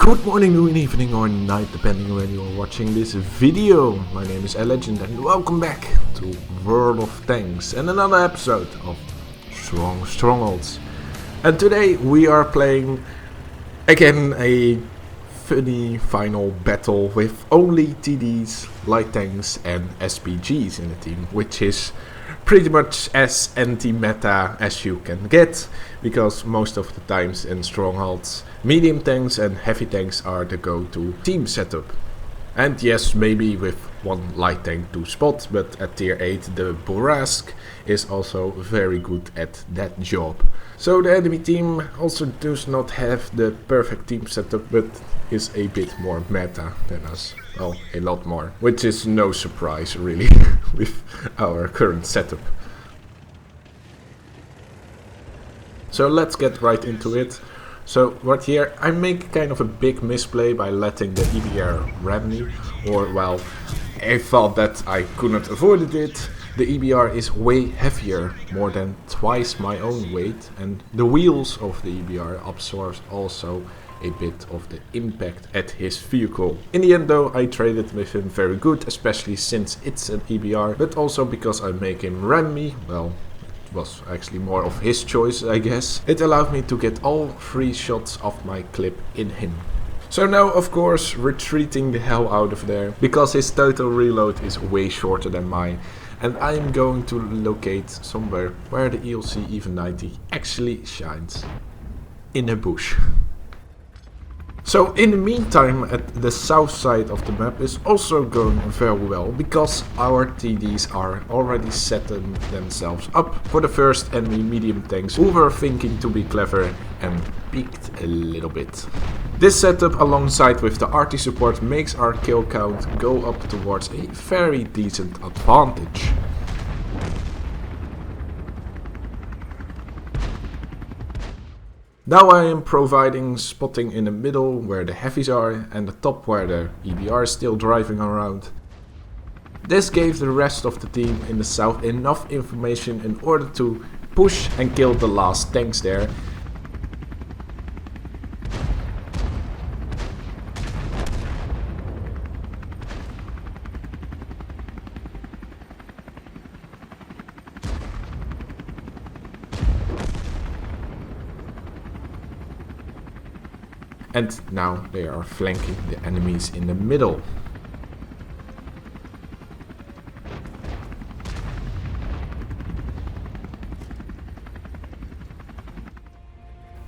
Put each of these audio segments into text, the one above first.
Good morning, noon, evening or night, depending on when you are watching this video. My name is Alegende and welcome back to World of Tanks and another episode of Stronk Strongholds. And today we are playing again a funny final battle with only TDs, light tanks and SPGs in the team, which is pretty much as anti-meta as you can get, because most of the times in Strongholds, medium tanks and heavy tanks are the go-to team setup. And yes, maybe with one light tank to spot, but at tier 8 the Borask is also very good at that job. So the enemy team also does not have the perfect team setup, but is a bit more meta than us. Well, a lot more, which is no surprise really with our current setup. So let's get right into it. So right here I make kind of a big misplay by letting the EBR ram me, or well, I thought that I couldn't avoid it. The EBR is way heavier, more than twice my own weight, and the wheels of the EBR absorbs also a bit of the impact at his vehicle. In the end though, I traded with him very good, especially since it's an EBR, but also because I make him ram me. Well, it was actually more of his choice, I guess. It allowed me to get all 3 shots of my clip in him. So now, of course, retreating the hell out of there, because his total reload is way shorter than mine. And I'm going to locate somewhere where the ELC even 90 actually shines. In a bush. So in the meantime, at the south side of the map is also going very well, because our TDs are already setting themselves up for the first enemy medium tanks who were thinking to be clever and peeked a little bit. This setup alongside with the RT support makes our kill count go up towards a very decent advantage. Now I am providing spotting in the middle where the heavies are and the top where the EBR is still driving around. This gave the rest of the team in the south enough information in order to push and kill the last tanks there. And now they are flanking the enemies in the middle.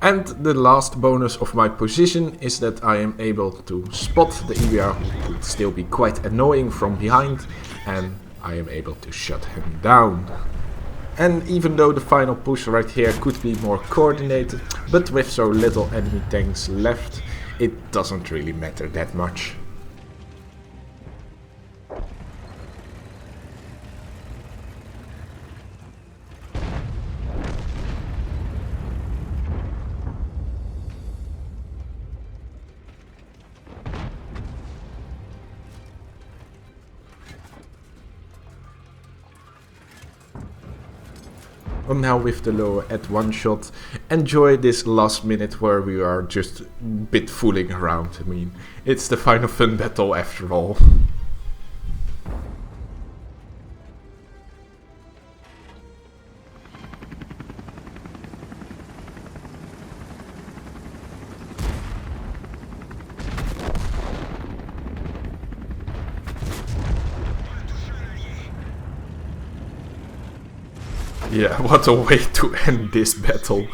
And the last bonus of my position is that I am able to spot the EBR, who could still be quite annoying from behind, and I am able to shut him down. And even though the final push right here could be more coordinated, but with so little enemy tanks left, it doesn't really matter that much. Now with the lower at one shot, enjoy this last minute where we are just a bit fooling around. I mean, it's the final fun battle after all. Yeah, what a way to end this battle.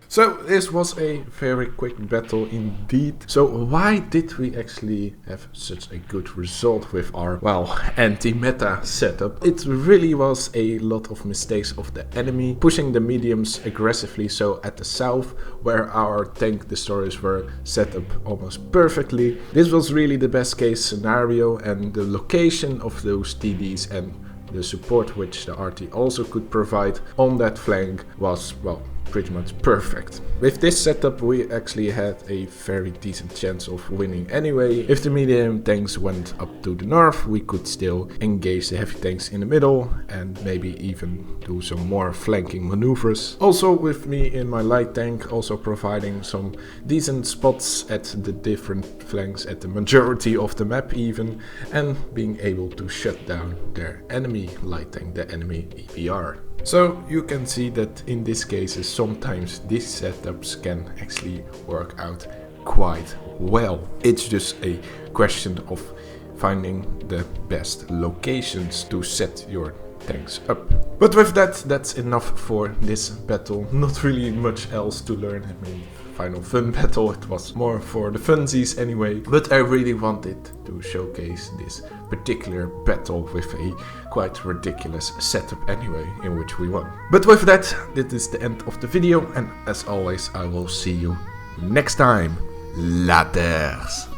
So this was a very quick battle indeed. So why did we actually have such a good result with our, well, anti-meta setup? It really was a lot of mistakes of the enemy, pushing the mediums aggressively so at the south, where our tank destroyers were set up almost perfectly. This was really the best case scenario, and the location of those TDs and the support which the RT also could provide on that flank was, well, pretty much perfect. With this setup we actually had a very decent chance of winning anyway. If the medium tanks went up to the north, we could still engage the heavy tanks in the middle and maybe even do some more flanking maneuvers. Also with me in my light tank also providing some decent spots at the different flanks, at the majority of the map even, and being able to shut down their enemy light tank, the enemy EBR. So you can see that in these cases sometimes these setups can actually work out quite well. It's just a question of finding the best locations to set your tanks up. But with that, that's enough for this battle. Not really much else to learn. I mean, final fun battle, it was more for the funsies anyway. But I really wanted to showcase this particular battle with a quite ridiculous setup anyway, in which we won. But with that, this is the end of the video, and as always I will see you next time. Laters!